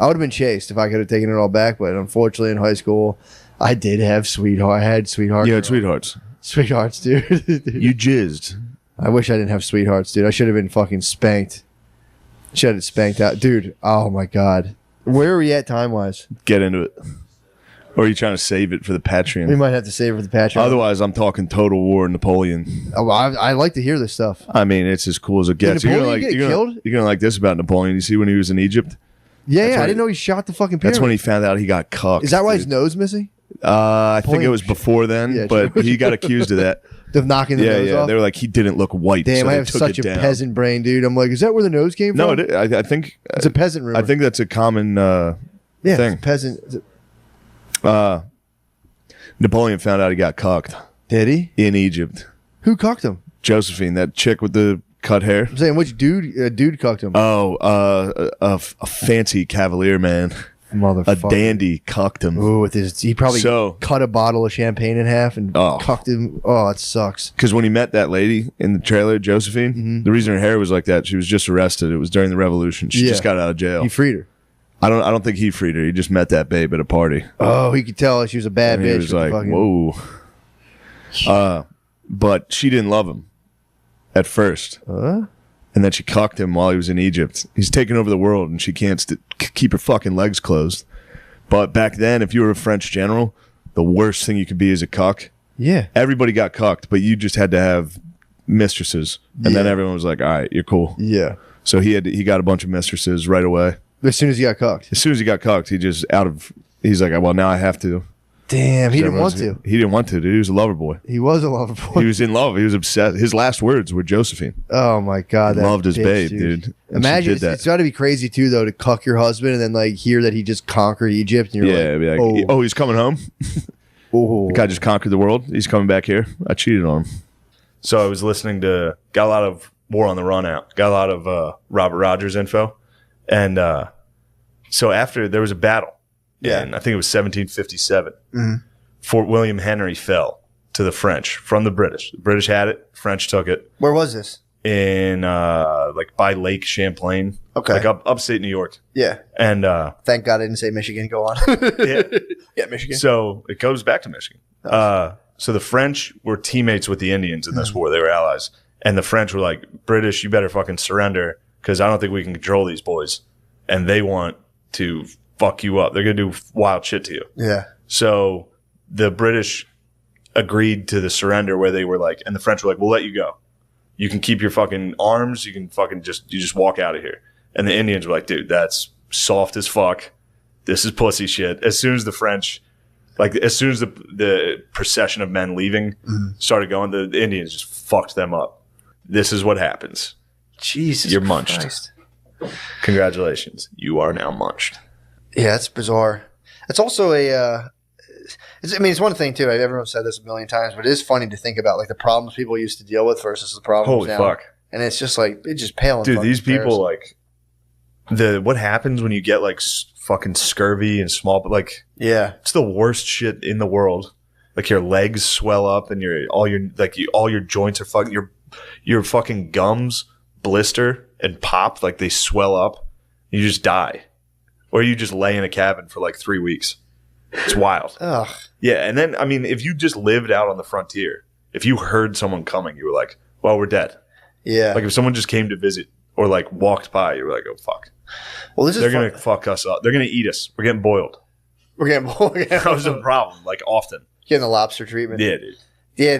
I would have been chased if I could have taken it all back, but unfortunately in high school, I did have sweetheart. I had sweethearts. You had sweethearts. Sweethearts, dude. You jizzed. I wish I didn't have sweethearts, dude. I should have been fucking spanked. Should have spanked out. Dude, oh my God. Where are we at time-wise? Get into it. Or are you trying to save it for the Patreon? We might have to save it for the Patreon. Otherwise, I'm talking Total War Napoleon. Oh, I like to hear this stuff. I mean, it's as cool as it gets. Did Napoleon get killed? You're gonna like this about Napoleon. You see when he was in Egypt? Yeah, I didn't know he shot the fucking pyramid. That's when he found out he got cucked. Is that why his nose missing? I think it was before then, but he got accused of that. Of knocking the nose off? They were like, he didn't look white. Damn, so I have such a peasant brain, dude. I'm like, is that where the nose came from? No, I think it's a peasant rumor. I think that's a common thing. Peasant. Napoleon found out he got cucked. Did he? In Egypt. Who cucked him? Josephine, that chick with the cut hair. I'm saying, which dude? Dude cucked him. Oh, a fancy cavalier man. Motherfucker. A dandy cucked him. Ooh, he probably cut a bottle of champagne in half and cucked him. Oh, it sucks. Because when he met that lady in the trailer, Josephine, the reason her hair was like that, she was just arrested. It was during the revolution. She just got out of jail. He freed her. I don't think he freed her. He just met that babe at a party. Oh, he could tell she was a bad bitch. He was like, whoa. But she didn't love him at first. And then she cucked him while he was in Egypt. He's taking over the world, and she can't keep her fucking legs closed. But back then, if you were a French general, the worst thing you could be is a cuck. Yeah. Everybody got cucked, but you just had to have mistresses. And then everyone was like, all right, you're cool. Yeah. So he got a bunch of mistresses right away. As soon as he got cucked? As soon as he got cucked, he's like, well, now I have to. Damn, he didn't want to. He didn't want to, dude. He was a lover boy. He was a lover boy. He was in love. He was obsessed. His last words were Josephine. Oh my God, he loved his babe, dude. Imagine it's got to be crazy too, though, to cuck your husband and then like hear that he just conquered Egypt, and you're like, oh, he's coming home. The guy just conquered the world. He's coming back here. I cheated on him. So I was listening to, got a lot of War on the Run out, got a lot of Robert Rogers info, and so after there was a battle. Yeah, and I think it was 1757. Fort William Henry fell to the French from the British. The British had it. French took it. Where was this? In like by Lake Champlain. Okay. Like upstate New York. Yeah. And thank God I didn't say Michigan. Go on. Yeah, Michigan. So it goes back to Michigan. So the French were teammates with the Indians in this war. They were allies. And the French were like, British, you better fucking surrender because I don't think we can control these boys. And they want to fuck you up. They're going to do wild shit to you. Yeah. So the British agreed to the surrender where they were like, and the French were like, we'll let you go. You can keep your fucking arms. You can fucking just walk out of here. And the Indians were like, dude, that's soft as fuck. This is pussy shit. As soon as the French, like as soon as the procession of men leaving started going, the Indians just fucked them up. This is what happens. Jesus You're munched. Christ. Congratulations. You are now munched. Yeah, that's bizarre. It's also it's one thing too. Everyone said this a million times, but it is funny to think about like the problems people used to deal with versus the problems now. Holy fuck. And it's just like, it just pale in dude, these people like what happens when you get like fucking scurvy and small, but like, yeah, it's the worst shit in the world. Like your legs swell up and all your joints are fucking, your fucking gums blister and pop, like they swell up. You just die. Or you just lay in a cabin for like 3 weeks. It's wild. Ugh. Yeah, and then, I mean, if you just lived out on the frontier, if you heard someone coming, you were like, well, we're dead. Yeah. Like if someone just came to visit or like walked by, you were like, oh, fuck. Well, they're going to fuck us up. They're going to eat us. We're getting boiled. That was a problem, like often. Getting the lobster treatment. Yeah, dude.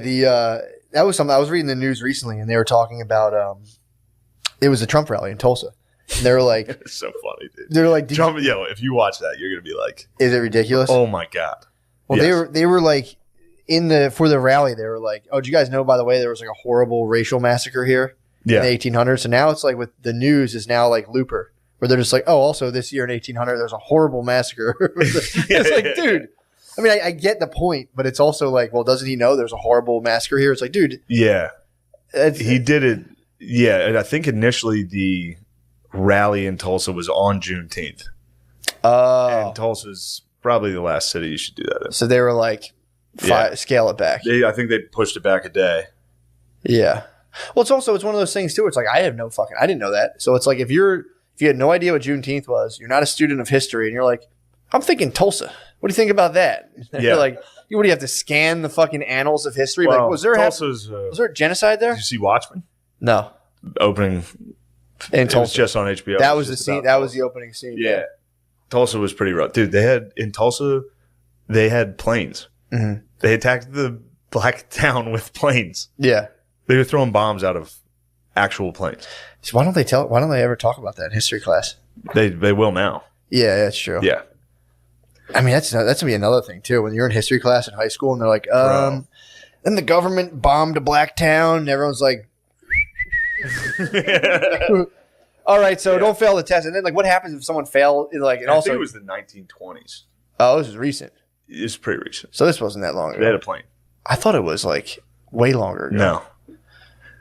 Yeah, that was something. I was reading the news recently, and they were talking about, it was a Trump rally in Tulsa. And they were like, it's so funny, dude. They're like, Trump, if you watch that, you're gonna be like, is it ridiculous? Oh my God. Well, yes. they were like for the rally, they were like, oh, did you guys know, by the way, there was like a horrible racial massacre here in the 1800s? So now it's like with the news is now like Looper, where they're just like, oh, also this year in 1800 there's a horrible massacre. It's like, dude. I mean, I get the point, but it's also like, well, doesn't he know there's a horrible massacre here? It's like, dude. Yeah. He did it. Yeah, and I think initially the rally in Tulsa was on Juneteenth. And Tulsa's probably the last city you should do that in. So they were like, scale it back. I think they pushed it back a day. Yeah. Well, it's one of those things too. It's like, I didn't know that. So it's like, if you're if you had no idea what Juneteenth was, you're not a student of history, and you're like, I'm thinking Tulsa. What do you think about that? And you're like, what do you have to scan the fucking annals of history? Well, like, was there a genocide there? Did you see Watchmen? No. Opening. In Tulsa. It was just on HBO. That was the scene. That was the opening scene. Yeah. Tulsa was pretty rough. Dude, in Tulsa, they had planes. Mm-hmm. They attacked the black town with planes. Yeah. They were throwing bombs out of actual planes. So why don't they ever talk about that in history class? They will now. Yeah, that's true. Yeah. I mean, that's going to be another thing, too. When you're in history class in high school and they're like, then the government bombed a black town, and everyone's like, all right, so don't fail the test. And then, like, what happens if someone failed? I think it was the 1920s. Oh, this is recent. It's pretty recent. So this wasn't that long ago. They had a plane. I thought it was, like, way longer ago.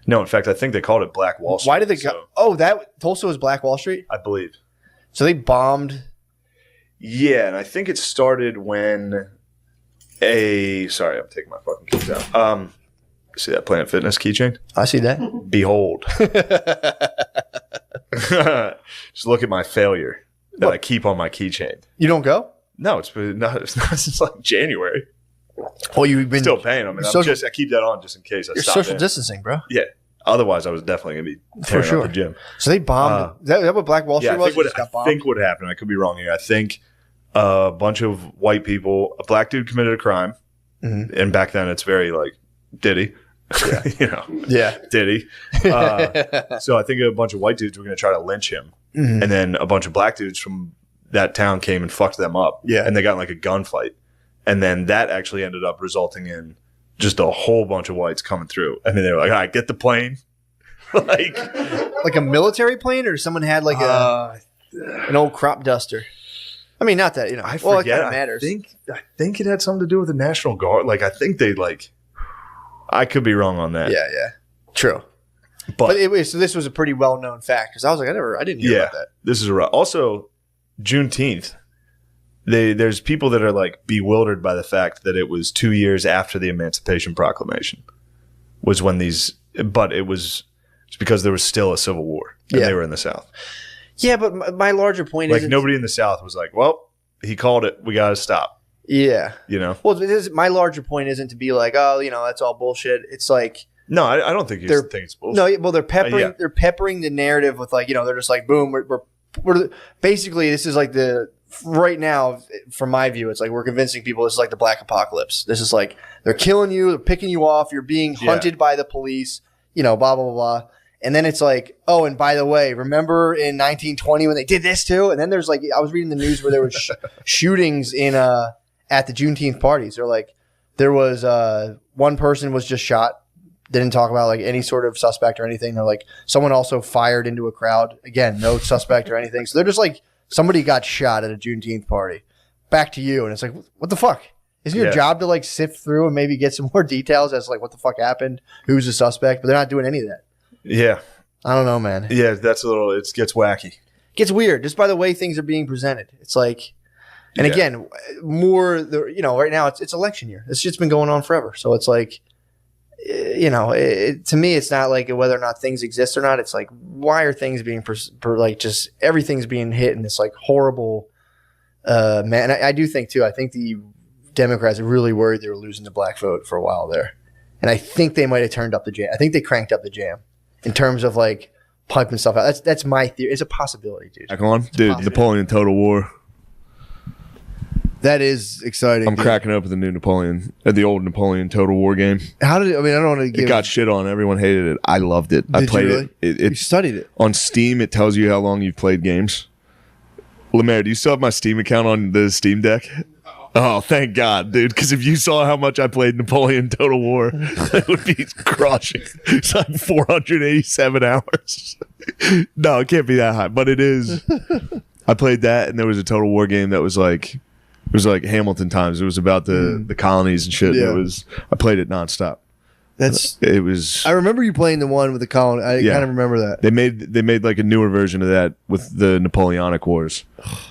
No, in fact, I think they called it Black Wall Street. Why did they go? Oh, Tulsa was Black Wall Street? I believe. So they bombed. Yeah, and I think it started when sorry, I'm taking my fucking keys out. See that Planet Fitness keychain? I see that. Behold. Just look at my failure that I keep on my keychain. You don't go? No, it's not since like January. Well, you've been still paying them. I keep that on just in case I stop. Social distancing, bro. Yeah. Otherwise, I was definitely going to be tearing up the gym. So they bombed. Is that what Black Wall Street was? I think what happened, I could be wrong here. I think a bunch of white people, a black dude committed a crime. Mm-hmm. And back then, it's very like, Diddy. Yeah. Yeah. Diddy. So I think a bunch of white dudes were going to try to lynch him. Mm-hmm. And then a bunch of black dudes from that town came and fucked them up. Yeah. And they got in like a gunfight. And then that actually ended up resulting in just a whole bunch of whites coming through. I mean, they were like, all right, get the plane. like a military plane, or someone had like an old crop duster? I mean, not that, I forget. Well, it kind of matters. I think it had something to do with the National Guard. Like, I think they I could be wrong on that. Yeah. True. But so this was a pretty well-known fact, because I was like, I didn't hear about that. This is also Juneteenth. There's people that are like bewildered by the fact that it was 2 years after the Emancipation Proclamation was when but it was because there was still a civil war and they were in the South. Yeah, but my larger point is nobody in the South was like, well, he called it, we got to stop. Yeah. Well, my larger point isn't to be like, oh, that's all bullshit. It's like, no, I don't think you think it's bullshit. No, well, they're peppering the narrative with like, they're just like, boom, we're basically, this is like right now, from my view, it's like we're convincing people this is like the black apocalypse. This is like they're killing you, they're picking you off, you're being hunted by the police, blah, blah, blah. And then it's like, oh, and by the way, remember in 1920 when they did this too? And then there's like, I was reading the news where there was shootings at the Juneteenth parties. They're like, there was one person was just shot. They didn't talk about like any sort of suspect or anything. They're like, someone also fired into a crowd. Again, no suspect or anything. So they're just like, somebody got shot at a Juneteenth party. Back to you. And it's like, what the fuck? Isn't your job to like sift through and maybe get some more details as like what the fuck happened? Who's the suspect? But they're not doing any of that. Yeah. I don't know, man. Yeah, it gets wacky. It gets weird just by the way things are being presented. It's like, and again, right now it's election year. This shit's been going on forever. So it's like, to me, it's not like whether or not things exist or not. It's like, why are things being just everything's being hit in this like horrible, man. I do think too, I think the Democrats are really worried they were losing the black vote for a while there. And I think they might have turned up the jam. I think they cranked up the jam in terms of like pumping stuff out. That's my theory. It's a possibility, dude. Back on? Dude, Napoleon Total War. That is exciting. I'm cracking open the new Napoleon, the old Napoleon Total War game. How did it? I mean, I don't want to give it. Got shit on. Everyone hated it. I loved it. I played it. You studied it. On Steam, it tells you how long you've played games. Lemaire, do you still have my Steam account on the Steam Deck? Oh, thank God, dude. Because if you saw how much I played Napoleon Total War, it would be crushing. It's like 487 hours. No, it can't be that high, but it is. I played that, and there was a Total War game that was like, it was like Hamilton times. It was about the colonies and shit. Yeah. I played it nonstop. It was. I remember you playing the one with the colony. I kind of remember that. They made like a newer version of that with the Napoleonic Wars.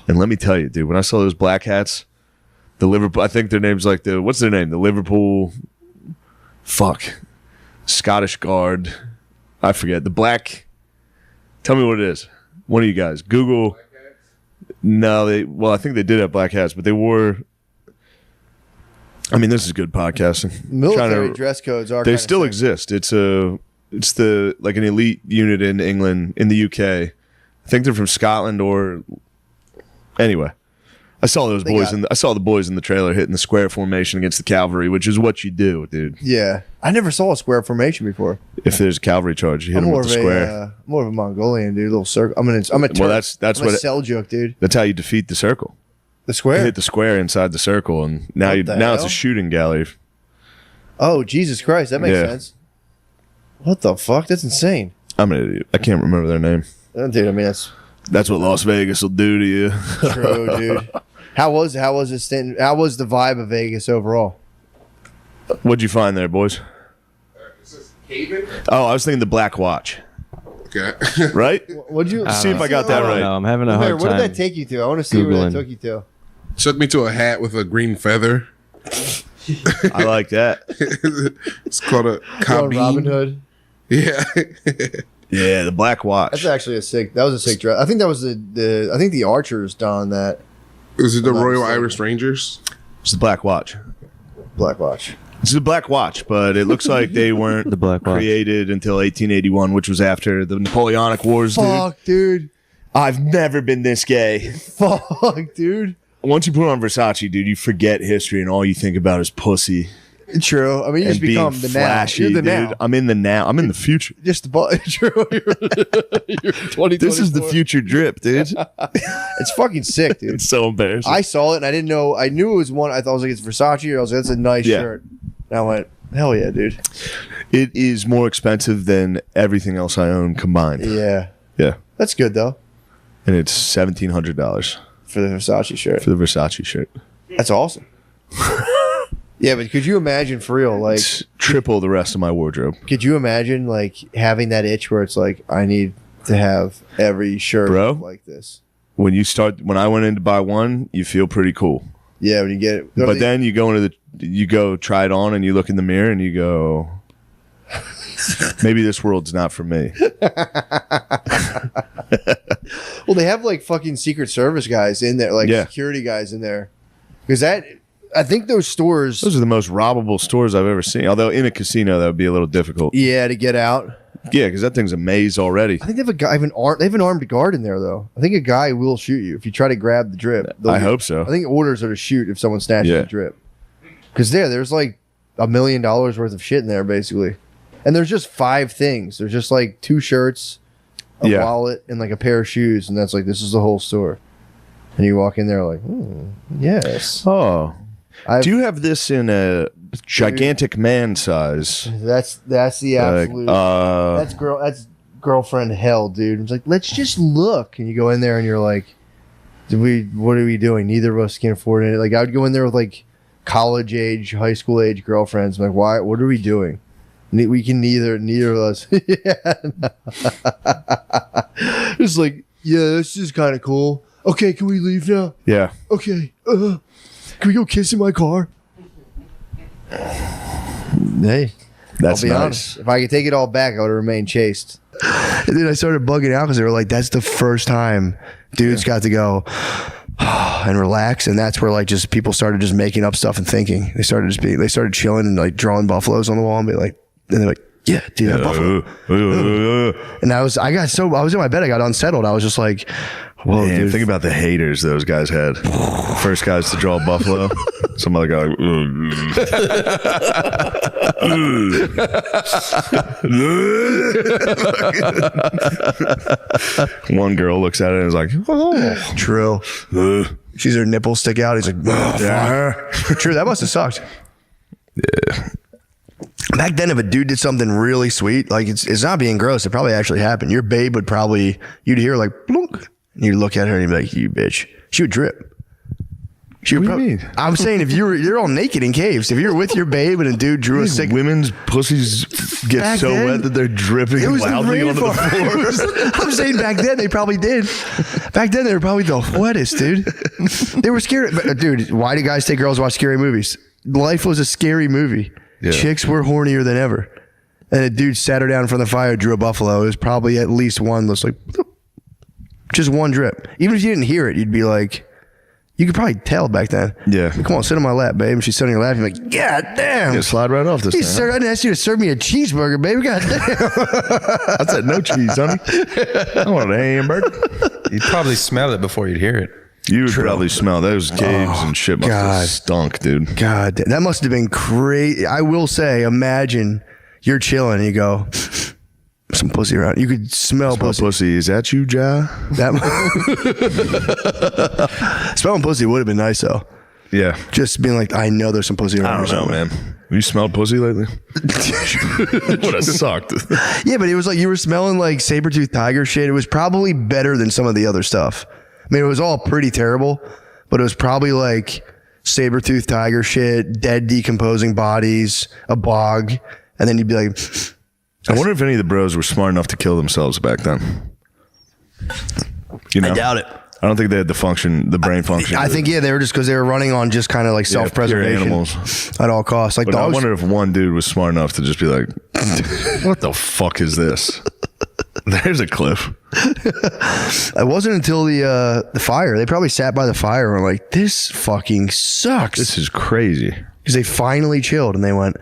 And let me tell you, dude, when I saw those black hats, the Liverpool, I think their name's like what's their name? The Liverpool, Scottish Guard. I forget. The black, tell me what it is. One of you guys. Google. No, I think they did have black hats, but they wore. I mean, this is good podcasting. Military dress codes are. They still exist. It's an elite unit in England, in the UK. I think they're from Scotland or. Anyway. I saw the boys in the trailer hitting the square formation against the cavalry, which is what you do, dude. Yeah, I never saw a square formation before. If there's a cavalry charge, you hit them with the square. I'm more of a Mongolian dude, little circle. I'm a that's I'm what a Seljuk, dude. That's how you defeat the circle. The square. You hit the square inside the circle, and now it's a shooting gallery. Oh Jesus Christ, that makes sense. What the fuck? That's insane. I'm an idiot. I can't remember their name. Dude, I mean that's what Las Vegas will do to you. True, dude. How was the vibe of Vegas overall? What'd you find there, boys? This is Cavemen? Oh, I was thinking the Black Watch. Okay. Right? What'd you see if I got that right? No, I'm having a hard time. What did that take you to? I want to see where that took you to. Took me to a hat with a green feather. I like that. It's called a Cavemen. Robin Hood. Yeah. Yeah, the Black Watch. That's actually that was a sick dress. I think that was I think the archers donned that. Is it the Royal Irish Rangers? It's the Black Watch. Black Watch. It's the Black Watch, but it looks like they weren't The Black Watch. created until 1881, which was after the Napoleonic Wars, Fuck, dude. I've never been this gay. Fuck, dude. Once you put on Versace, dude, you forget history and all you think about is pussy. True. I mean, you just become the flashy, now. You're the dude. now. I'm in the now. I'm in the future. Just true. You're 2024. This is the future drip, dude. It's fucking sick, dude. It's so embarrassing. I saw it and I didn't know. I knew it was one. I thought it was like it's Versace. Or I was like, that's a nice shirt. And I went, hell yeah, dude. It is more expensive than everything else I own combined. Yeah. Yeah. That's good though. And it's $1,700 For the Versace shirt. for the Versace shirt. That's awesome. Yeah, but could you imagine for real, like It's triple the rest of my wardrobe. could you imagine like having that itch where it's like I need to have every shirt Bro? like this? When I went in to buy one, you feel pretty cool. Yeah, when you get it. But then you go try it on and you look in the mirror and you go, maybe this world's not for me. Well, they have like fucking Secret Service guys in there, like security guys in there, because I think those stores. Those are the most robbable stores I've ever seen. Although in a casino that would be a little difficult. Yeah, to get out. Yeah, because that thing's a maze already. I think they have they have an armed guard in there though. I think a guy will shoot you if you try to grab the drip. I hope so. I think orders are to shoot if someone snatches the drip. Because there's like $1 million worth of shit in there basically, and there's just 5 things. There's just like 2 shirts, a wallet, and like a pair of shoes, and that's like this is the whole store. And you walk in there like, yes. Oh. Do you have this in a gigantic man size? That's the absolute. That's girlfriend hell, dude. It's like let's just look, and you go in there and you're like, what are we doing? Neither of us can afford it. Like I would go in there with like college age, high school age girlfriends. I'm like, why? What are we doing? We can neither of us. It's like, yeah, this is kind of cool. Okay, can we leave now? Yeah. Okay. Can we go kiss in my car? Hey, that's I'll be nice. honest. If I could take it all back, I would have remained chaste. And then I started bugging out because they were like, that's the first time dudes got to go and relax. And that's where like just people started just making up stuff and thinking. They started chilling and like drawing buffaloes on the wall and be like, and they're like, yeah, dude, that buffalo. And I was in my bed. I got unsettled. I was just like, whoa, man, dude. Think about the haters those guys had. First guys to draw a buffalo. Some other guy like, one girl looks at it and is like, oh. True. She's her nipples stick out. He's like, oh, true. That must have sucked. Yeah. Back then, if a dude did something really sweet, like it's not being gross, it probably actually happened. Your babe would probably, you'd hear like, blunk, and you'd look at her and you'd be like, you bitch. She would drip. She would what do you mean? I'm saying if you're all naked in caves, if you're with your babe and a dude drew a sick. Women's pussies get Back so then, wet that they're dripping It was loudly the onto the floor. I'm saying back then they probably did. Back then they were probably the wettest, dude. They were scared. But, dude, why do guys take girls to watch scary movies? Life was a scary movie. Yeah. Chicks were hornier than ever. And a dude sat her down in front of the fire, drew a buffalo. It was probably at least one that's like, Just one drip. Even if you didn't hear it, you'd be like, you could probably tell back then. Yeah. Come on, sit on my lap, babe. And she's sitting on your lap. You're like, God damn. Yeah, slide right off this thing. I didn't ask you to serve me a cheeseburger, baby. God damn. I said no cheese, honey. I want a hamburger. You'd probably smell it before you'd hear it. You would probably smell those caves and shit must have stunk, dude. God, that must have been crazy. I will say, imagine you're chilling and you go, some pussy around. You could smell pussy. Is that you, Ja? Smelling pussy would have been nice though. Yeah. Just being like, I know there's some pussy around. I don't know, man. Have you smelled pussy lately? Would have sucked. Yeah, but it was like you were smelling like saber-toothed tiger shit. It was probably better than some of the other stuff. I mean, it was all pretty terrible, but it was probably like saber-toothed tiger shit, dead decomposing bodies, a bog, and then you'd be like, I wonder if any of the bros were smart enough to kill themselves back then. You know? I doubt it. I don't think they had the brain function. I think, yeah, they were just because they were running on just kind of like self-preservation animals at all costs. Like but dogs. I wonder if one dude was smart enough to just be like, what the fuck is this? There's a cliff. It wasn't until the fire. They probably sat by the fire and were like, this fucking sucks. This is crazy. Because they finally chilled and they went,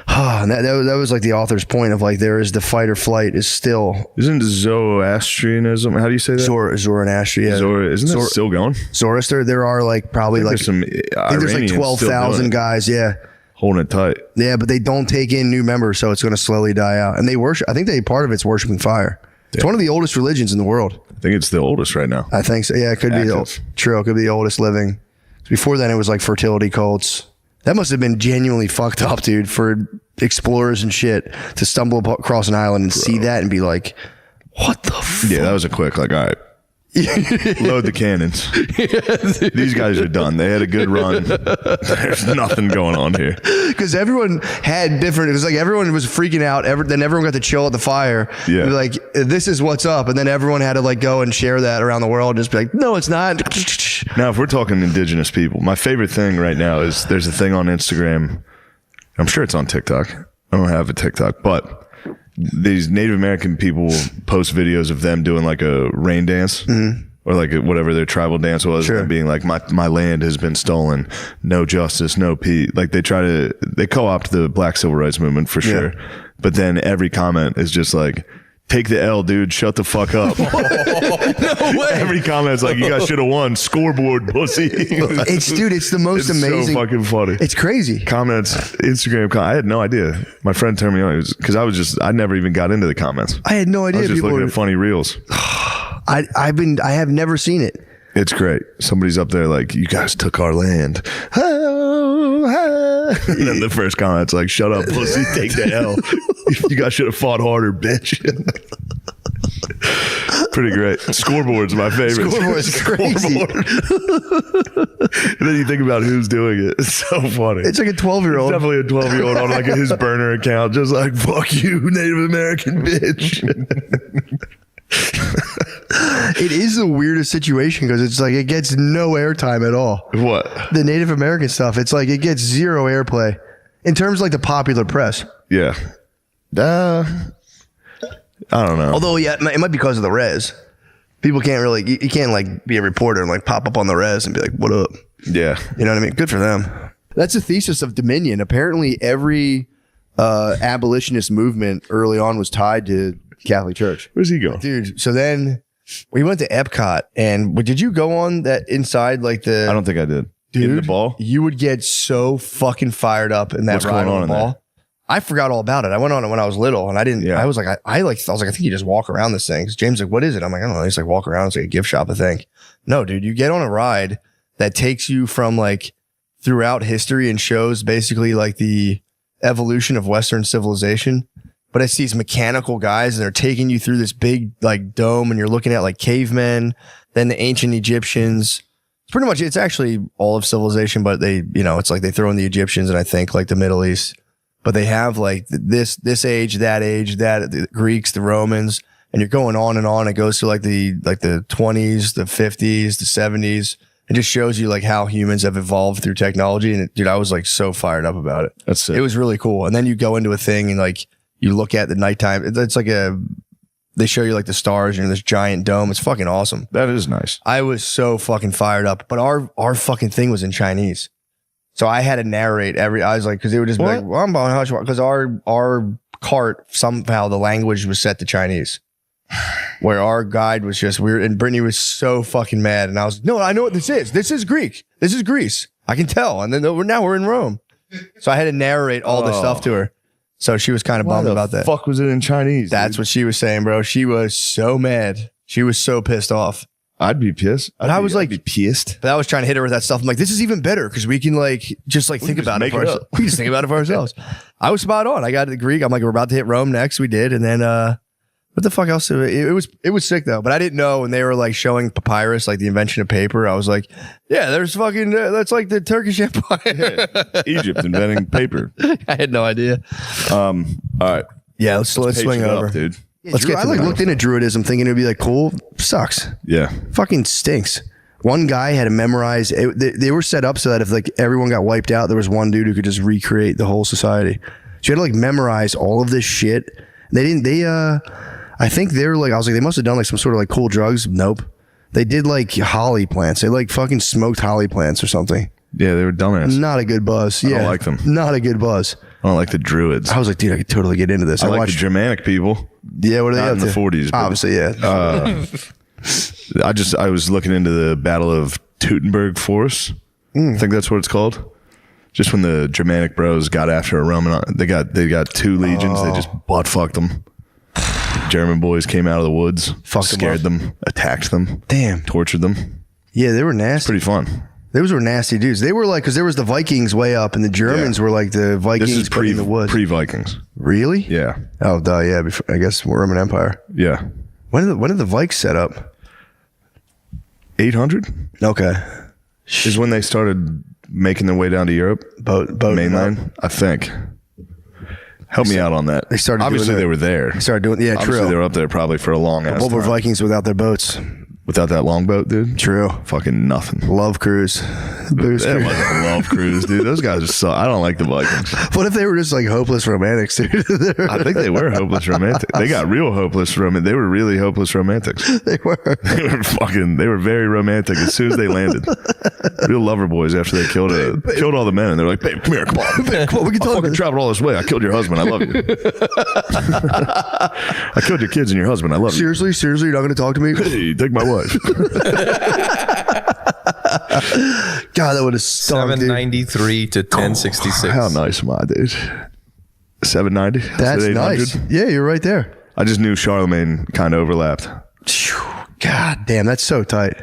and that was like the author's point of like, there is the fight or flight is still. Isn't Zoroastrianism, how do you say that? Zoroastria. Isn't that still going? Zoroaster, there are like probably like, some I think there's like 12,000 guys. Yeah. Holding it tight. Yeah, but they don't take in new members, so it's going to slowly die out. And they worship, I think part of it's worshiping fire. It's one of the oldest religions in the world. I think it's the oldest right now. I think so. Yeah, it could be true. It could be the oldest living. Before then, it was like fertility cults. That must have been genuinely fucked up, dude, for explorers and shit to stumble across an island and see that and be like, what the fuck? Yeah, that was a quick, like, all right. Load the cannons. These guys are done. They had a good run. There's nothing going on here. Because everyone had different. It was like everyone was freaking out. Then everyone got to chill at the fire. Yeah. Like, this is what's up. And then everyone had to like go and share that around the world and just be like, no, it's not. Now, if we're talking indigenous people, my favorite thing right now is there's a thing on Instagram. I'm sure it's on TikTok. I don't have a TikTok, but these Native American people will post videos of them doing like a rain dance or like whatever their tribal dance was, Sure. and being like, my land has been stolen, no justice, no peace. Like they co-opt the Black Civil Rights Movement for sure. But then every comment is just like, take the L, dude. Shut the fuck up. No way. Every comment's like, you guys should have won. Scoreboard, pussy. It's the most It's amazing. so fucking funny. It's crazy. Comments, Instagram. I had no idea. My friend turned me on because I never even got into the comments. I had no idea. I was just people looking at funny reels. I have never seen it. It's great. Somebody's up there like, you guys took our land. And then the first comment's like, shut up, pussy. Take the L. You guys should have fought harder, bitch. Pretty great. Scoreboard's my favorite. Scoreboard's crazy. And then you think about who's doing it. It's so funny. It's like a 12-year-old. Definitely a 12-year-old on like his burner account, just like, fuck you, Native American bitch. It is the weirdest situation because it's like it gets no airtime at all. What? The Native American stuff, it's like it gets zero airplay in terms of like the popular press. Yeah. I don't know. Although, yeah, it might be because of the res. People can't really, you can't like be a reporter and like pop up on the res and be like, what up? Yeah. You know what I mean? Good for them. That's the thesis of Dominion. Apparently, every abolitionist movement early on was tied to Catholic Church. Where's he going? Dude, so then we went to Epcot and did you go on that inside like the... I don't think I did. Dude, in the ball? You would get so fucking fired up in that What's ride going on on the in ball. there? I forgot all about it. I went on it when I was little and I didn't, Yeah. I was like, I think you just walk around this thing. 'Cause James was like, what is it? I'm like, I don't know. He's like, walk around. It's like a gift shop, I think. No, dude, you get on a ride that takes you from like throughout history and shows basically like the evolution of Western civilization. But it's these mechanical guys and they're taking you through this big like dome and you're looking at like cavemen, then the ancient Egyptians. It's pretty much, it's actually all of civilization, but they, you know, it's like they throw in the Egyptians and I think like the Middle East. But they have like this age, that the Greeks, the Romans, and you're going on and on. It goes to like the 20s, the 50s, the 70s. It just shows you like how humans have evolved through technology. And dude, I was like so fired up about it. That's it. It was really cool. And then you go into a thing and like you look at the nighttime. It's like they show you like the stars in this giant dome. It's fucking awesome. That is nice. I was so fucking fired up, but our fucking thing was in Chinese. So I had to narrate I was like, cause it would just be like, well, cause our cart, somehow the language was set to Chinese. Where our guide was just weird, and Brittany was so fucking mad. And I was, no, I know what this is. This is Greek. This is Greece. I can tell. And then now we're in Rome. So I had to narrate all this stuff to her. So she was kind of bummed about that. Fuck was it in Chinese? That's what she was saying, bro. She was so mad. She was so pissed off. I'd be pissed. I'd be pissed. But I was trying to hit her with that stuff. I'm like, this is even better because we can just think about it for ourselves. We just think about it for ourselves. I was spot on. I got the Greek. I'm like, we're about to hit Rome next. We did, and then what the fuck else? It was sick though. But I didn't know when they were like showing papyrus, like the invention of paper. I was like, yeah, there's fucking that's like the Turkish Empire, Egypt inventing paper. I had no idea. All right, yeah, let's swing over, dude. Let's get. I looked into Druidism, thinking it'd be like cool. Sucks. Yeah, fucking stinks. One guy had to memorize. They were set up so that if like everyone got wiped out, there was one dude who could just recreate the whole society. So you had to like memorize all of this shit. They didn't. I think they were like. I was like, they must have done like some sort of like cool drugs. Nope. They did like holly plants. They like fucking smoked holly plants or something. Yeah, they were dumbass. Not a good buzz. I Yeah, don't like them. Not a good buzz. I don't like the Druids. I was like, dude, I could totally get into this. I like the Germanic people. Yeah, what are they Not up in to? the 40s. but, Obviously, yeah. I was looking into the Battle of Teutoburg Forest. I think that's what it's called. Just when the Germanic bros got after a Roman, they got 2 legions. They just butt fucked them. German boys came out of the woods, scared them, attacked them, Damn. tortured them. Yeah, they were nasty. Pretty fun. Those were nasty dudes. They were like, because there was the Vikings way up, and the Germans were like the Vikings This is in the woods. pre-Vikings. Really? Yeah. Oh, duh. Yeah. Before, I guess Roman Empire. Yeah. When did the Vikes set up? 800 Okay. is when they started making their way down to Europe. Boat Mainland, I think. Help me out on that. They started. Obviously, they were there. They started doing. Yeah, Obviously, true. they were up there probably for a long ass What were time. Vikings without their boats? Without that longboat, dude. True. Fucking nothing. Love cruise. Booze That cruise. was a love cruise, dude. Those guys are so. I don't like the Vikings. What if they were just like hopeless romantics, dude? I think they were hopeless romantic. They got real hopeless romantic. They were really hopeless romantics. They were. They were very romantic as soon as they landed. Real lover boys after they killed all the men, and they're like, "Babe, come here, come on, Babe, come on, we can I talk fucking about traveled all this way. I killed your husband. I love you. I killed your kids and your husband. I love you. Seriously, you're not going to talk to me? Hey, take my wife. God, that would have stunk, dude. 793 to 1066. How nice am I, dude? 790. That's nice. Yeah, you're right there. I just knew Charlemagne kind of overlapped. God damn, that's so tight.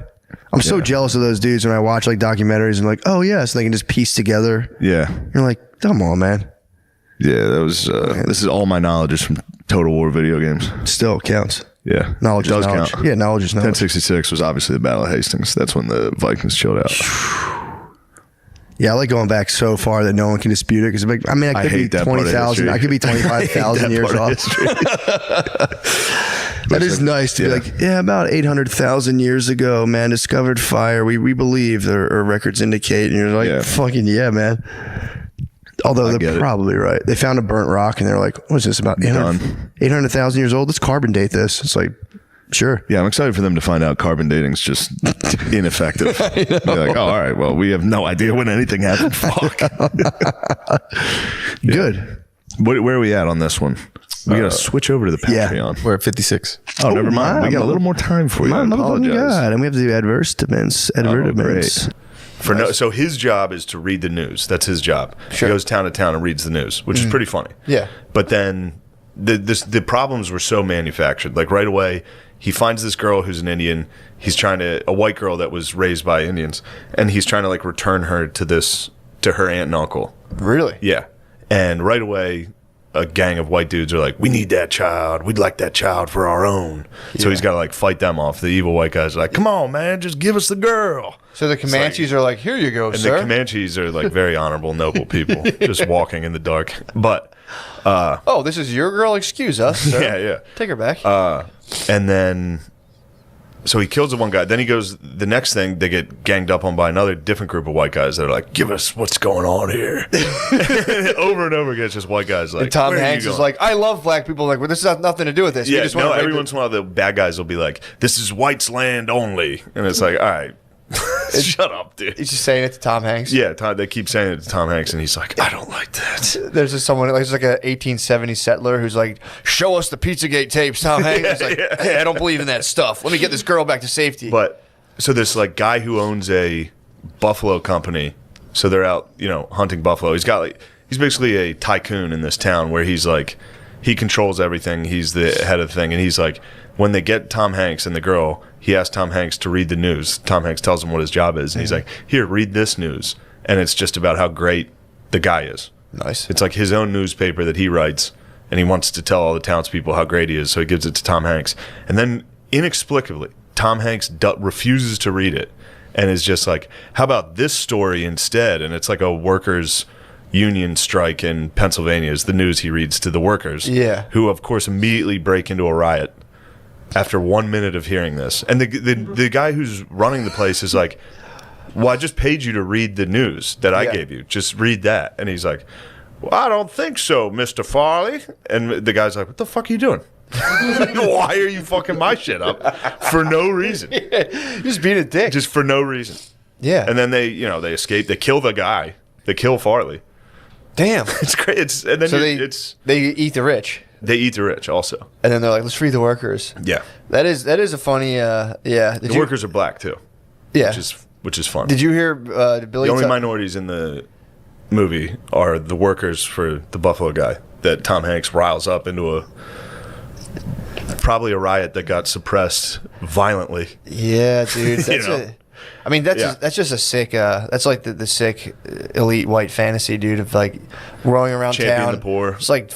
I'm so jealous of those dudes when I watch like documentaries and like, oh yeah, so they can just piece together. Yeah. You're like, come on, man. Yeah, that was. This is all my knowledge is from Total War video games. Still counts. Yeah, Knowledge it does is knowledge. count. Yeah, knowledge is knowledge. 1066 was obviously the Battle of Hastings. That's when the Vikings chilled out. Yeah, I like going back so far that no one can dispute it. Because I mean, I could be hate that part of 20,000. history. I could be 25,000 years Part of off. history. That is nice to be like, yeah, about 800,000 years ago, man, discovered fire. We believe or records indicate, and you're like, fucking yeah, man. Although they're probably right. They found a burnt rock and they're like, what is this, about 800,000 years old? Let's carbon date this. It's like, sure. Yeah, I'm excited for them to find out carbon dating's just ineffective. They're like, oh, all right, well, we have no idea when anything happened. Fuck. Good. Where are we at on this one? We got to switch over to the Patreon. We're at 56. Oh, never mind. We got a little more time for you. I apologize. God. And we have to do advertisements. So his job is to read the news. That's his job. Sure. He goes town to town and reads the news, which is pretty funny. Yeah. But then the problems were so manufactured. Like right away, he finds this girl who's an Indian. He's a white girl that was raised by Indians, and he's trying to like return her to her aunt and uncle. Really? Yeah. And right away, a gang of white dudes are like, we need that child. We'd like that child for our own. Yeah. So he's got to like fight them off. The evil white guys are like, come on, man, just give us the girl. So the Comanches are like, here you go, and sir. The Comanches are like very honorable, noble people, just walking in the dark. But this is your girl. Excuse us, sir. Yeah. Take her back. And then So he kills the one guy. Then he goes, the next thing, they get ganged up on by another different group of white guys that are like, give us what's going on here. Over and over again, it's just white guys like, And Tom "Where are you Hanks is going?" like, I love black people. Like, well, this has nothing to do with this. We Yeah, just wanna rape every the-" once in a while, the bad guys will be like, this is white's land only. And it's like, all right, shut up, dude. He's just saying it to Tom Hanks. Yeah, they keep saying it to Tom Hanks, and he's like, I don't like that. There's just someone, like, there's like a 1870 settler who's like, show us the Pizzagate tapes, Tom Hanks. He's like, hey, I don't believe in that stuff. Let me get this girl back to safety. But so this like guy who owns a buffalo company, so they're out, hunting buffalo. He's basically a tycoon in this town where he's like, he controls everything. He's the head of the thing, and he's like, when they get Tom Hanks and the girl, he asks Tom Hanks to read the news. Tom Hanks tells him what his job is, and he's like, here, read this news. And it's just about how great the guy is. Nice. It's like his own newspaper that he writes, and he wants to tell all the townspeople how great he is, so he gives it to Tom Hanks. And then, inexplicably, Tom Hanks refuses to read it and is just like, how about this story instead? And it's like a workers' union strike in Pennsylvania is the news he reads to the workers. Yeah. Who, of course, immediately break into a riot after 1 minute of hearing this. And the guy who's running the place is like, well, I just paid you to read the news that I gave you. Just read that. And he's like, well, I don't think so, Mr. Farley. And the guy's like, what the fuck are you doing? Why are you fucking my shit up? For no reason. Just being a dick. Just for no reason. Yeah. And then they escape. They kill the guy. They kill Farley. Damn. It's great. They eat the rich. They eat the rich also. And then they're like, let's free the workers. Yeah. That is a funny, The workers are black too. Yeah. Which is fun. Did you hear Billy? The only minorities in the movie are the workers for the Buffalo guy that Tom Hanks riles up into probably a riot that got suppressed violently. Yeah, dude. That's just a sick. That's like the sick elite white fantasy, dude, of like rolling around Champion town. the poor. It's like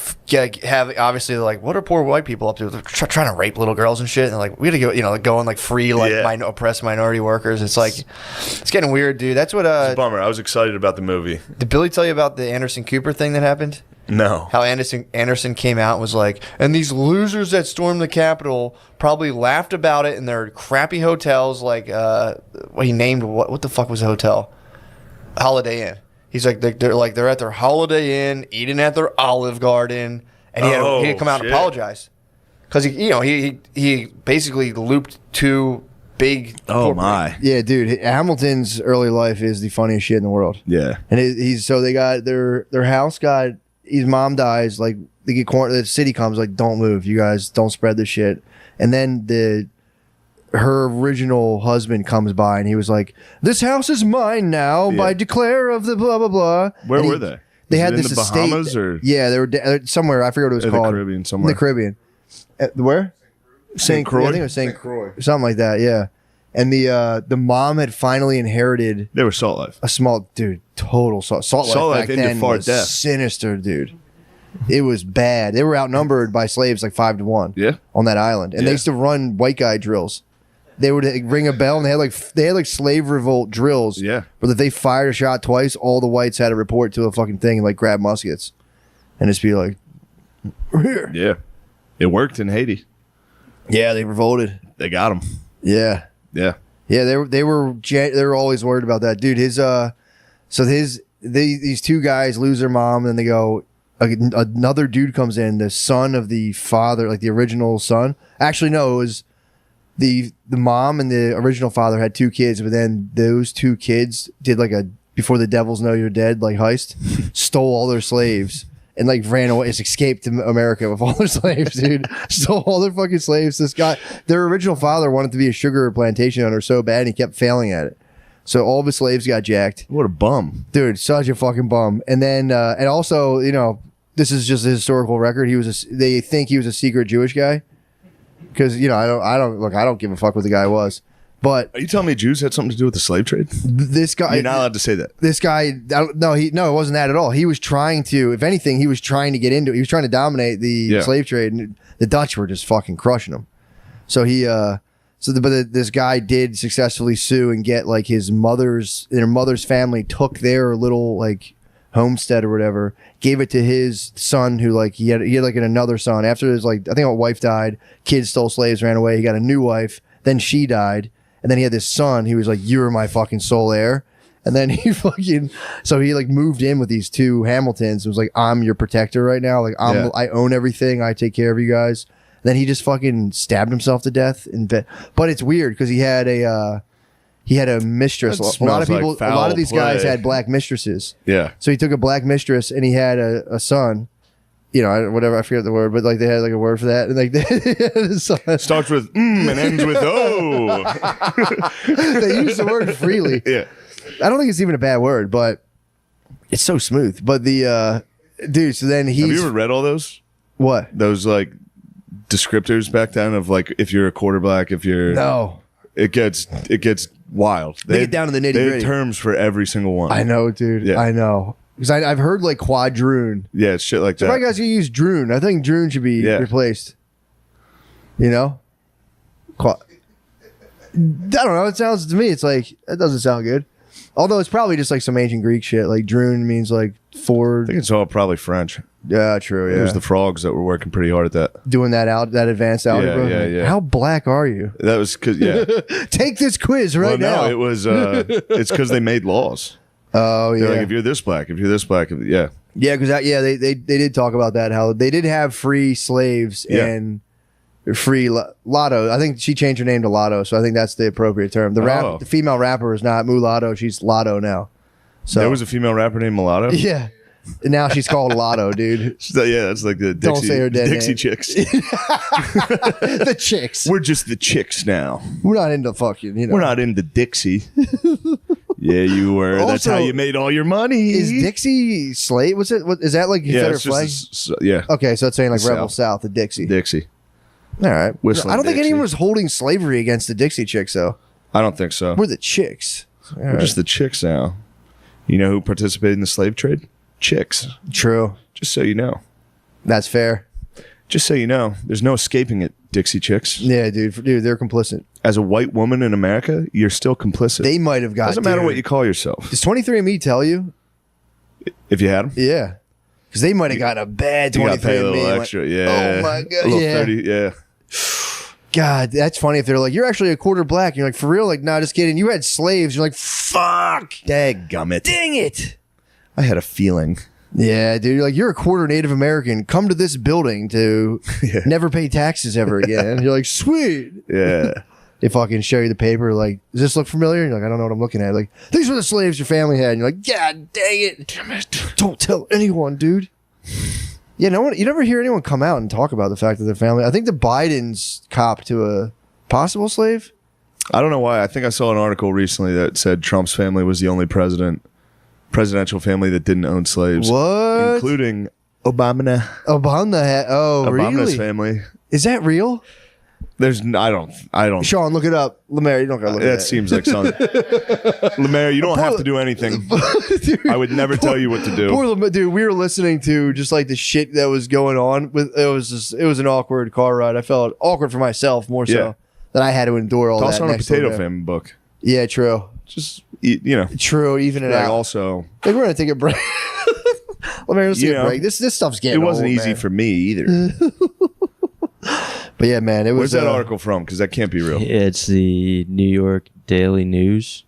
have obviously like, what are poor white people up to? They're trying to rape little girls and shit. And like, we gotta go, go and like free oppressed minority workers. It's like, it's getting weird, dude. That's what. It's a bummer. I was excited about the movie. Did Billy tell you about the Anderson Cooper thing that happened? No. How Anderson came out and was like, and these losers that stormed the Capitol probably laughed about it in their crappy hotels, like he named what the fuck was the hotel? Holiday Inn. He's like they're at their Holiday Inn, eating at their Olive Garden, and he had to come out and apologize because he basically looped two big. Oh my. Yeah, dude. Hamilton's early life is the funniest shit in the world. Yeah. And they got their house got. His mom dies, like they get the city comes, like, don't move, you guys, don't spread this shit. And then her original husband comes by and he was like, this house is mine now by declare of the blah blah blah. Where were they? They Was had it in this the estate. Bahamas or yeah, they were somewhere. I forget what it was in called. the Caribbean somewhere. In the Caribbean. Where? St. Croix. I think it was St. Croix, something like that. Yeah. And the mom had finally inherited. They were Salt Life. A small dude, total Salt Life back into then far was death. sinister, dude. It was bad. They were outnumbered by slaves like 5-1. Yeah. On that island, and they used to run white guy drills. They would ring a bell, and they had like slave revolt drills. Yeah. Where if they fired a shot twice, all the whites had to report to a fucking thing and like grab muskets, and just be like, "We're here." Yeah. It worked in Haiti. Yeah, they revolted. They got them. Yeah. Yeah. Yeah, they were always worried about that, dude. These two guys lose their mom, and then they go. Another dude comes in, the son of the father, like the original son. Actually, no, it was the mom and the original father had two kids, but then those two kids did like a Before the Devils Know You're Dead like heist, stole all their slaves. And like ran away, escaped to America with all their slaves, dude. Stole all their fucking slaves. This guy, their original father wanted to be a sugar plantation owner so bad, and he kept failing at it. So all of his slaves got jacked. What a bum, dude! Such a fucking bum. And then, and also, this is just a historical record. They think he was a secret Jewish guy because I don't give a fuck what the guy was. But are you telling me Jews had something to do with the slave trade? This guy, you're not allowed to say that. This guy, no, it wasn't that at all. He was trying to, if anything, he was trying to get into it. He was trying to dominate the slave trade, and the Dutch were just fucking crushing him. So this guy did successfully sue and get like their mother's family took their little like homestead or whatever, gave it to his son who like he had like another son after his like I think his wife died, kids stole slaves, ran away. He got a new wife. Then she died. And then he had this son. He was like, you are my fucking sole heir. And then he so he like moved in with these two Hamiltons. It was like, I'm your protector right now. Like I own everything. I take care of you guys. And then he just fucking stabbed himself to death in bed. But it's weird because he had a mistress. A lot of people, a lot of these guys had black mistresses. Yeah. So he took a black mistress and he had a son. You know, whatever, I forget the word, but like they had like a word for that. And like they had a son. Starts with and ends with O. They use the word freely. Yeah. I don't think it's even a bad word, but it's so smooth. But the dude, so then he's Have you ever read all those? What? Those like descriptors back then of like if you're a quarterback, if you're No. It gets wild. They get down to the nitty They have gritty. terms for every single one. I know, dude. Yeah. I know. Because I've heard like quadroon. Yeah, it's shit like So that. why guys can use droon? I think droon should be replaced. You know? I don't know. It sounds to me, it's like, that doesn't sound good. Although it's probably just like some ancient Greek shit. Like droon means like I forward. think it's all probably French. Yeah, true. It was Yeah. the frogs that were working pretty hard at that. Doing that advanced algebra. yeah. How black are you? That was because Take this quiz right now. No, it was. It's because they made laws. Oh yeah. They're like, if you're this black, yeah. Yeah, because they did talk about that, how they did have free slaves and free Lotto. I think she changed her name to Lotto, so I think that's the appropriate term. The female rapper is not Mulatto, she's Lotto now. So There was a female rapper named Mulatto. yeah. And now she's called Lotto, dude. So, yeah, that's like the Don't say her dead Dixie name. chicks. The chicks. We're just the chicks now. We're not into fucking, you know. We're not into Dixie. Yeah, you were. That's Also, how you made all your money. Is Dixie slave? What's it? What is that like? yeah, Confederate it's flag? just yeah, Okay, so it's saying like South. Rebel South, the Dixie. Dixie. All right. Whistling I don't think Dixie. anyone was holding slavery against the Dixie chicks, though. I don't think so. We're the chicks. All We're right. just the chicks now. You know who participated in the slave trade? Chicks. True. Just so you know. That's fair. Just so you know, there's no escaping it, Dixie chicks. Yeah, dude. They're complicit. As a white woman in America, you're still complicit. They might have got. Doesn't matter what you call yourself. Does 23andMe tell you? If you had them, Yeah. Because they might have got a bad you got to pay a 23andMe. little like, extra. Yeah. Oh my god. A little Yeah. 30, yeah. God, that's funny if they're like, you're actually a quarter black. You're like, for real? Like, nah, just kidding. You had slaves. You're like, fuck. Dadgummit. Dang it. I had a feeling. Yeah, dude. You're like, you're a quarter Native American. Come to this building to never pay taxes ever again. You're like, sweet. Yeah. They fucking show you the paper. Like, does this look familiar? And you're like, I don't know what I'm looking at. Like, these were the slaves your family had. And you're like, God dang it. Damn it. Don't tell anyone, dude. Yeah, no one. You never hear anyone come out and talk about the fact that their family. I think the Bidens cop to a possible slave. I don't know why. I think I saw an article recently that said Trump's family was the only presidential family that didn't own slaves. What? Including Obama. Obama. Oh, Obama's really? family. Is that real? There's I don't Sean, look it up. Lemaire, you don't gotta look that at that. seems like something. Lemaire, you don't have to do anything. Dude, I would never tell you what to do. Poor dude, we were listening to just like the shit that was going on. It was an awkward car ride. I felt awkward for myself more so Yeah. that I had to endure all Toss that. on a next Potato door. Famine book. Yeah, true. Just you know, True, even it like out. also Like we're gonna take a break. Let's take You a know, break. This stuff's getting it wasn't old, easy man. for me either. But yeah, man, it was. Where's that article from? Because that can't be real. It's the New York Daily News.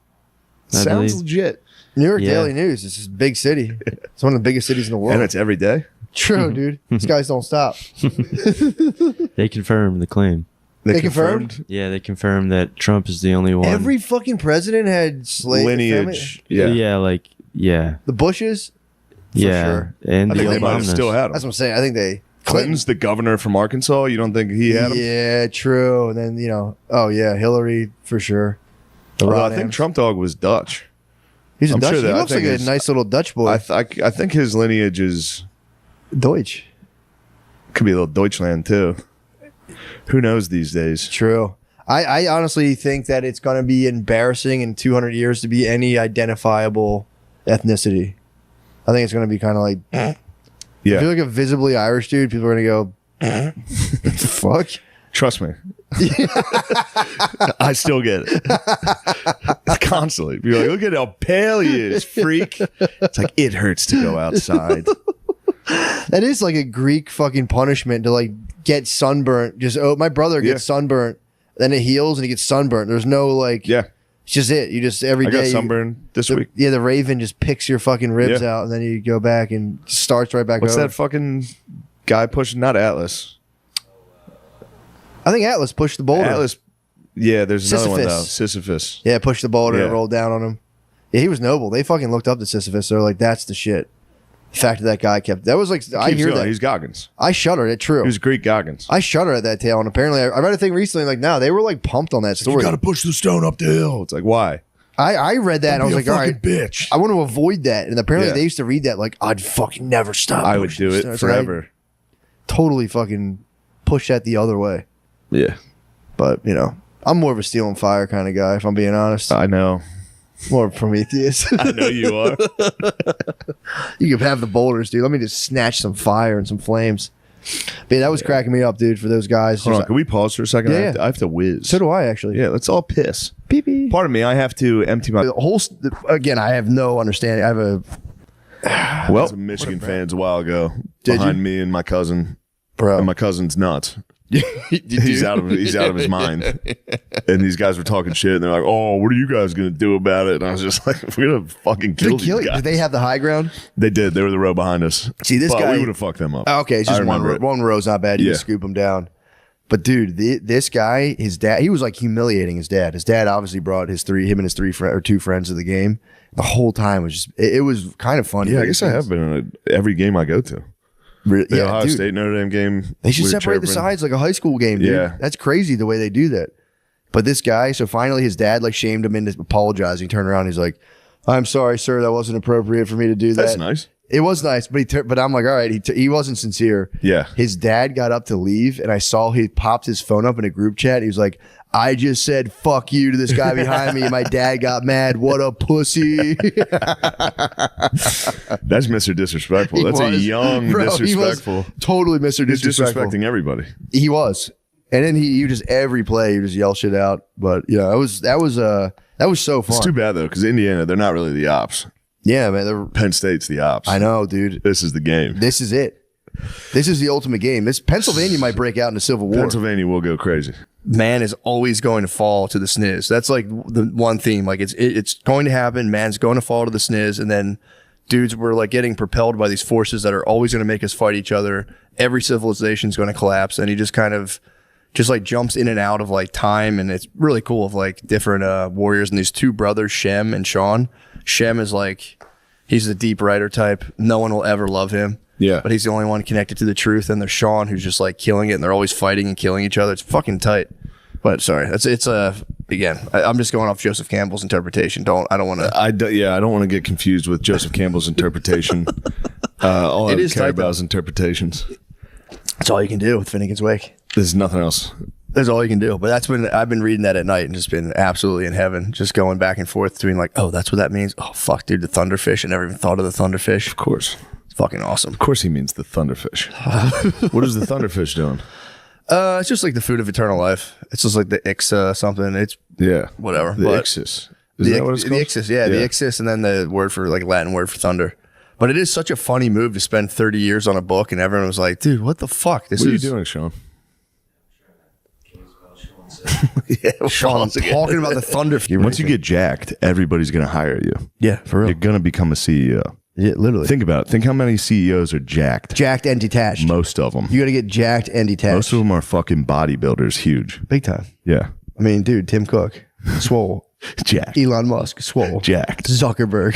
I Sounds believe. legit, New York Yeah. Daily News. This is a big city. It's one of the biggest cities in the world. and it's every day. True, dude. These guys don't stop. They confirmed the claim. They confirmed? Yeah, they confirmed that Trump is the only one. Every fucking president had slave Lineage. family. Yeah. The Bushes. Yeah. sure. And I the think they might have Obamas. still had That's him. what I'm saying. I think they. Clinton's the governor from Arkansas. You don't think he had him? Yeah, true. And then Hillary for sure. The Although I Rodhams. think Trump Dog was Dutch. He's a I'm Dutch. sure He that- I looks like think a it's- nice little Dutch boy. I think his lineage is Deutsch. could be a little Deutschland too. Who knows these days? True. I honestly think that it's going to be embarrassing in 200 years to be any identifiable ethnicity. I think it's going to be kind of like, if Yeah, you're like a visibly Irish dude, people are going to go, fuck. trust me. I still get it constantly. Be like, look at how pale he is, freak. It's like it hurts to go outside. That is like a Greek fucking punishment to like get sunburnt. My brother gets sunburnt then it heals and he gets sunburned. There's no like, Yeah. it's just it. You just every I day. got sunburn this week. Yeah, the Raven just picks your fucking ribs Yeah. out, and then you go back and starts right back What's over. that fucking guy pushing? Not Atlas. I think Atlas pushed the boulder. Atlas. Yeah, there's another one though. Sisyphus. Sisyphus. Yeah, pushed the boulder and Yeah. it rolled down on him. Yeah, he was noble. They fucking looked up to Sisyphus. They're like, that's the shit. The fact that guy kept. That was like, I Keeps hear going. that. He's Goggins. I shudder. It's true. He was Greek Goggins. I shudder at that tale. And apparently, I read a thing recently like, no, they were like pumped on that story. push the stone up the hill. It's like, why? I read that and I was like, all right, bitch. I want to avoid that. And apparently, Yeah. they used to read that like, I'd fucking never stop. I would pushing do the it stone. So I forever. totally fucking push that the other way. Yeah, But, you know, I'm more of a steel and fire kind of guy, if I'm being honest. I know. More of Prometheus. I know you are. You can have the boulders, dude. Let me just snatch some fire and some flames. But yeah, that was cracking me up, dude, for those guys. Hold on, Just- can we pause for a second? Yeah, I have to whiz. so do I, actually. Yeah, let's all piss. Pee pee. Pardon me, I have to empty my. The whole, again, I have no understanding. I have a, Well, some Michigan fans a while ago Did behind you? me and my cousin. bro. And my cousin's nuts. He's out of his mind. And these guys were talking shit, and they're like, "Oh, what are you guys gonna do about it?" And I was just like, "We're gonna fucking kill these guys." Did they have the high ground? They did. They were the row behind us. See, this But guy. we would have fucked them up. Okay, it's I just remember it. one row's not bad. You Yeah. just scoop him down. But dude, this guy, his dad, he was like humiliating his dad. His dad obviously brought him and his two friends to the game. The whole time was just, it was kind of funny. Yeah, I guess I have been in every game I go to. Really, The yeah, Ohio dude. State Notre Dame game. They should we were separate the chirping. sides like a high school game, dude. Yeah. That's crazy the way they do that. But this guy, so finally his dad like shamed him into apologizing. He turned around, he's like, "I'm sorry, sir, that wasn't appropriate for me to do that." That's nice. It was nice, but but I'm like, all right, he wasn't sincere. Yeah. His dad got up to leave, and I saw he popped his phone up in a group chat. He was like, "I just said fuck you to this guy behind me, and my dad got mad. What a pussy!" That's Mr. Disrespectful. He That's a was. young Bro, he was disrespectful. Totally Mr. He's Disrespectful. disrespecting everybody. He was, and then he just every play he just yell shit out. But yeah, that was so fun. It's too bad though, because Indiana, they're not really the ops. Yeah, man. Penn State's the ops. I know, dude. This is the game. This is it. This is the ultimate game. This Pennsylvania might break out into civil war. Pennsylvania will go crazy. Man is always going to fall to the sniz. That's like the one theme. Like it's going to happen. Man's going to fall to the sniz, and then dudes were like getting propelled by these forces that are always going to make us fight each other. Every civilization is going to collapse, and he just kind of just like jumps in and out of like time, and it's really cool of like different warriors and these two brothers, Shem and Sean. Shem is like he's the deep writer type. No one will ever love him. Yeah. But he's the only one connected to the truth. And there's Sean, who's just like killing it, and they're always fighting and killing each other. It's fucking tight. But sorry, I'm just going off Joseph Campbell's interpretation. I don't want to. I don't want to get confused with Joseph Campbell's interpretation. All I is care tight, about though. is interpretations. That's all you can do with Finnegan's Wake. There's nothing else. That's all you can do. But that's when I've been reading that at night and just been absolutely in heaven, just going back and forth between like, oh, that's what that means. Oh, fuck, dude, the thunderfish. I never even thought of the thunderfish. Of course. It's fucking awesome. Of course he means the thunderfish. What is the thunderfish doing? It's just like the food of eternal life. It's just like the Ixa something. It's Yeah. whatever. The But Ixis. Is the that what it's the called? Ixis, yeah, the Ixis, and then the word for like Latin word for thunder. But it is such a funny move to spend 30 years on a book, and everyone was like, dude, what the fuck? What are you doing, Sean? Yeah, Sean, talking about the thunder. Once you get jacked, everybody's going to hire you. Yeah, for real. You're going to become a CEO. Yeah, literally. Think about it. Think how many CEOs are jacked. Jacked and detached. Most of them. You got to get jacked and detached. Most of them are fucking bodybuilders. Huge. Big time. Yeah. I mean, dude, Tim Cook, swole. Jacked. Elon Musk, swole. Jacked. Zuckerberg.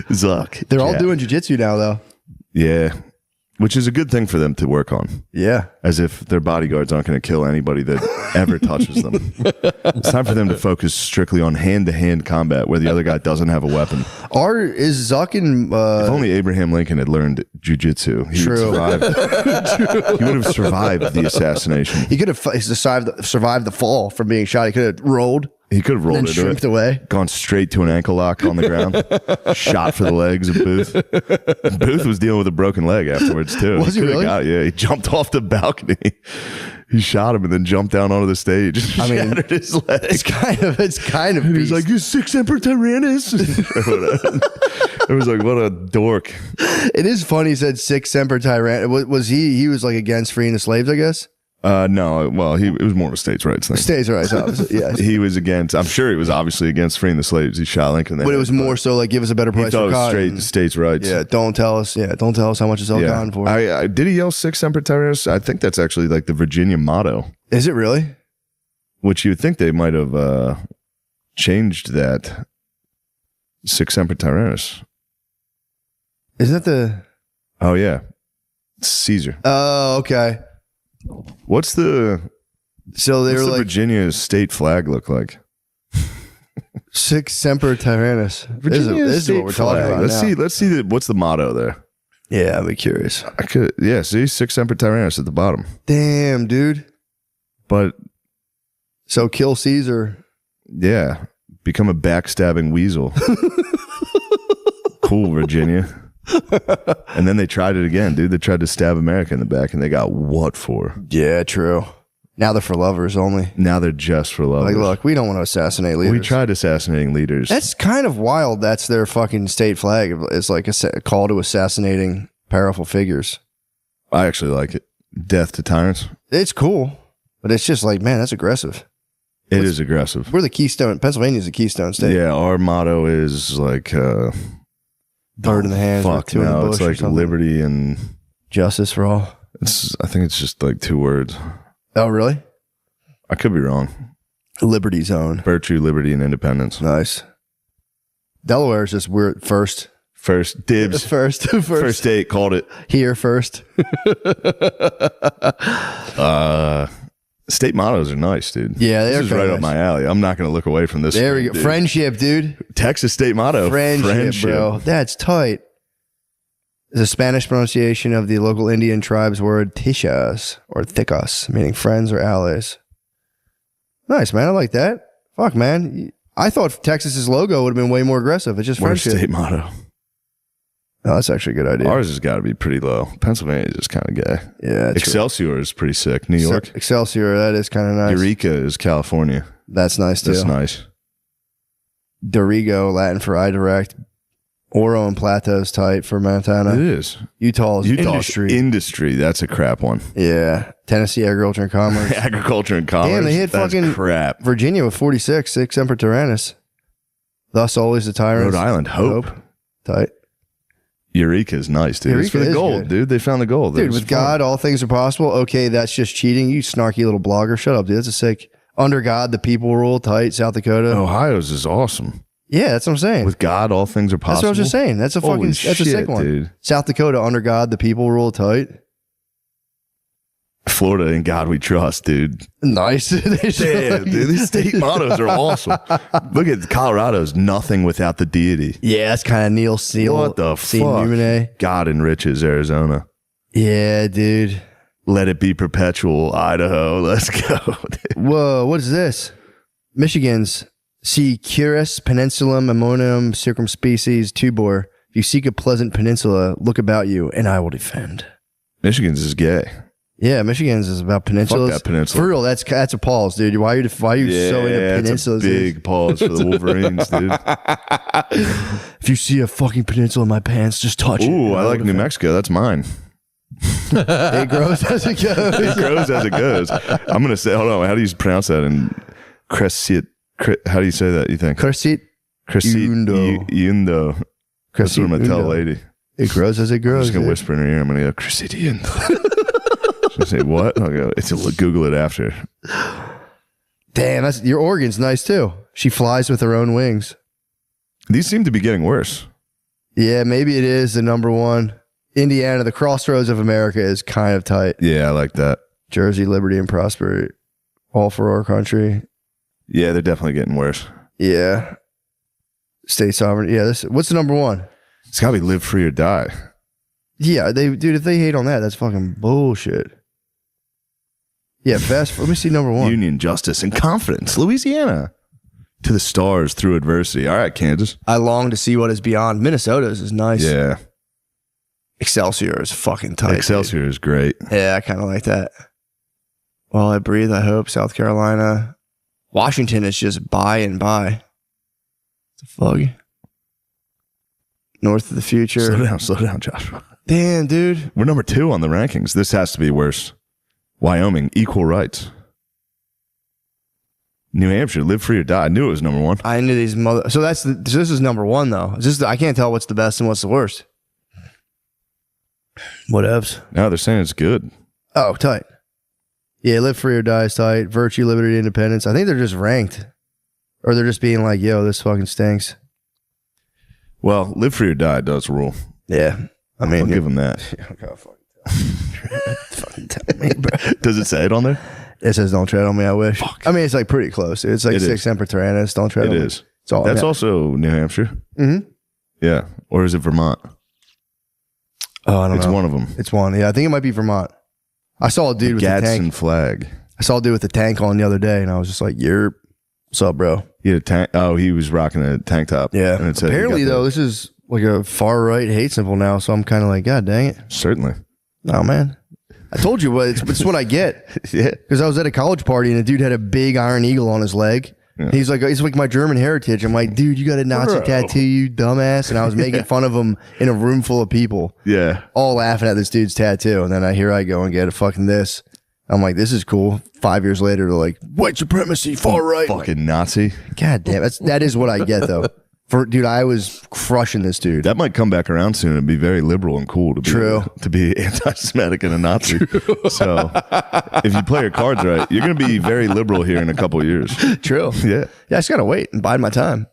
Zuck. They're all Jacked. doing jujitsu now, though. Yeah. Which is a good thing for them to work on. Yeah. As if their bodyguards aren't going to kill anybody that ever touches them. It's time for them to focus strictly on hand-to-hand combat where the other guy doesn't have a weapon. Is Zuck and If only Abraham Lincoln had learned jujitsu, he would survive. He would have survived the assassination. he could have survived the fall from being shot. He could have rolled He could have and rolled then into shrimped it, away. gone straight to an ankle lock on the ground, shot for the legs of Booth. Booth was dealing with a broken leg afterwards too. Was he coulda really? got it. Yeah, he jumped off the balcony. He shot him and then jumped down onto the stage. I mean, Shattered his leg. It's kind of. And he's beast. like, "You six Emperor Tyrannus." It was like, what a dork. It is funny. He said six Semper Tyrann. Was he? He was like against freeing the slaves, I guess. No, well, it was more of a states' rights thing. States' rights, obviously. Yeah, He was against. I'm sure he was obviously against freeing the slaves. He shot Lincoln. but it was more so like give us a better He price thought for it was cotton. straight states' rights. Yeah, don't tell us. Yeah, don't tell us how much to sell cotton for. I did he yell "Sic Semper Tyrannis"? I think that's actually like the Virginia motto, Is it really? which you would think they might have changed that. "Sic Semper Tyrannis." Isn't that the? Oh yeah, Caesar. Oh, okay. What's the So they what's were the like Virginia state flag look like? Sic Semper Tyrannis. This is what we're talking about. Let's see. What's the motto there? Yeah, I'd be curious. I could. Yeah. See, "Sic Semper Tyrannis" at the bottom. Damn, dude. But So kill Caesar. yeah, become a backstabbing weasel. Cool, Virginia. And then they tried it again, dude. They tried to stab America in the back, and they got what for? Yeah, true. Now they're for lovers only. Now they're just for lovers. Like, look, we don't want to assassinate leaders. We tried assassinating leaders. That's kind of wild. That's their fucking state flag. It's like a call to assassinating powerful figures. I actually like it. Death to tyrants. It's cool, but it's just like, man, that's aggressive. It is aggressive. We're the Keystone. Pennsylvania's the Keystone State. Yeah, our motto is like Bird in the hands. fuck two in the no, bush it's or like something. liberty and Justice for all. I think it's just like 2 words. Oh, really? I could be wrong. Liberty Zone. Virtue, liberty, and independence. Nice. Delaware is just we're first. First dibs. First First date, called it. here first. State mottos are nice, dude. Yeah, this they're is kinda right up nice. my alley. I'm not going to look away from this. There we go. dude. Friendship, dude. Texas state motto. Friendship, bro. That's tight. It's a Spanish pronunciation of the local Indian tribe's word tichas or thicas, meaning friends or allies. Nice, man. I like that. Fuck, man. I thought Texas's logo would have been way more aggressive. It's just Worst friendship. state motto. Oh, that's actually a good idea. Ours has got to be pretty low. Pennsylvania is just kind of gay. Yeah, true. Excelsior is pretty sick. New York. Excelsior, that is kind of nice. Eureka is California. That's nice too. That's nice. Dorigo, Latin for I direct. Oro and Plato's tight for Montana. It is. Utah's industry. Industry. That's a crap one. Yeah. Tennessee agriculture and commerce. Agriculture and commerce. Damn, they hit That's fucking crap. Virginia with 46, Sic Semper Tyrannis. Thus always the tyrant. Rhode Island, hope. Tight. Eureka is nice, dude. It's for Eureka the is gold, good. dude. They found the gold. Dude, It was with fun. God, all things are possible. Okay, that's just cheating. You snarky little blogger. Shut up, dude. That's a sick. Under God, the people rule. Tight, South Dakota. Ohio's is awesome. Yeah, that's what I'm saying. With God, all things are possible. That's what I was just saying. That's a Holy fucking, that's a shit, sick one. dude. South Dakota, under God, the people rule. Tight. Florida, in God we trust, dude. Nice. Damn, dude. These state mottos are awesome. Look at Colorado's nothing without the deity. Yeah, that's kind of Neil Seal. What the Saint fuck? Numine. God enriches Arizona. Yeah, dude. Let it be perpetual, Idaho. Let's go. Whoa, what is this? Michigan's Securus Peninsulum Ammonium Circumspecies Tubor. If you seek a pleasant peninsula, look about you, and I will defend. Michigan's is gay. Yeah, Michigan's is about peninsulas. Fuck that peninsula. For real, that's a pause, dude. Why are you so into It's a peninsulas? big pause for the Wolverines, dude. If you see a fucking peninsula in my pants, just touch it. Ooh, I like New Mexico. That's mine. It grows as it goes. It grows as it goes. I'm gonna say, hold on. How do you pronounce that in Crescit? How do you say that? You think Crescit. Crescitundo. That's what I'm gonna tell a lady. It grows as it I'm grows. just gonna dude. whisper in her ear. I'm gonna go Crescitundo. She'll say what? I'll go. It's a Google it after. Damn, that's your organ's nice too. She flies with her own wings. These seem to be getting worse. Yeah, maybe it is the number one. Indiana, the crossroads of America, is kind of tight. Yeah, I like that. Jersey, liberty, and prosperity. All for our country. Yeah, they're definitely getting worse. Yeah. State sovereignty. Yeah, what's the number one? It's gotta be live free or die. Yeah, dude, if they hate on that, that's fucking bullshit. Yeah, let me see number one. Union, justice, and confidence. Louisiana. To the stars through adversity. All right, Kansas. I long to see what is beyond. Minnesota's is nice. Yeah. Excelsior is fucking tight. Excelsior is great. Yeah, I kind of like that. While I breathe, I hope. South Carolina. Washington is just by and by. The fuck? North of the future. Slow down, Joshua. Damn, dude. We're number 2 on the rankings. This has to be worse. Wyoming, equal rights. New Hampshire, live free or die. I knew it was number one. I knew these mother. So this is number one though. I can't tell what's the best and what's the worst. Whatevs. No, they're saying it's good. Oh, tight. Yeah, live free or die is tight. Virtue, liberty, independence. I think they're just ranked, or they're just being like, "Yo, this fucking stinks." Well, live free or die does rule. Yeah, I mean, I'll give them that. Fucking tell me, bro. Does it say it on there? It says, "Don't tread on me." I wish. Fuck. I mean, it's like pretty close. It's like It six is. Semper Tyrannis. Don't tread It on me. is. It's all. That's yeah. also New Hampshire. Mm-hmm. Yeah, or is it Vermont? Oh, I don't know. It's one of them. It's one. Yeah, I think it might be Vermont. I saw a dude with a Gadsden tank. flag. I saw a dude with a tank on the other day, and I was just like, "Yerp, what's up, bro?" He had a tank. Oh, he was rocking a tank top. Yeah. And it said he Apparently, got though, this is like a far right hate symbol now. So I'm kind of like, God dang it. certainly. Oh man, I told you what it's what I get. Yeah. Because I was at a college party and a dude had a big iron eagle on his leg. Yeah. He's like, it's like my German heritage. I'm like, dude, you got a Nazi Bro. tattoo, you dumbass. And I was making fun of him in a room full of people, Yeah. all laughing at this dude's tattoo. And then I go and get a fucking this. I'm like, this is cool. 5 years later, they're like, white supremacy, far right. Fucking Nazi. God damn, that is what I get though. Dude, I was crushing this dude. That might come back around soon and be very liberal and cool to be True. to be anti-Semitic and a Nazi. So if you play your cards right, you're going to be very liberal here in a couple of years. True. Yeah. Yeah, I just gotta wait and bide my time.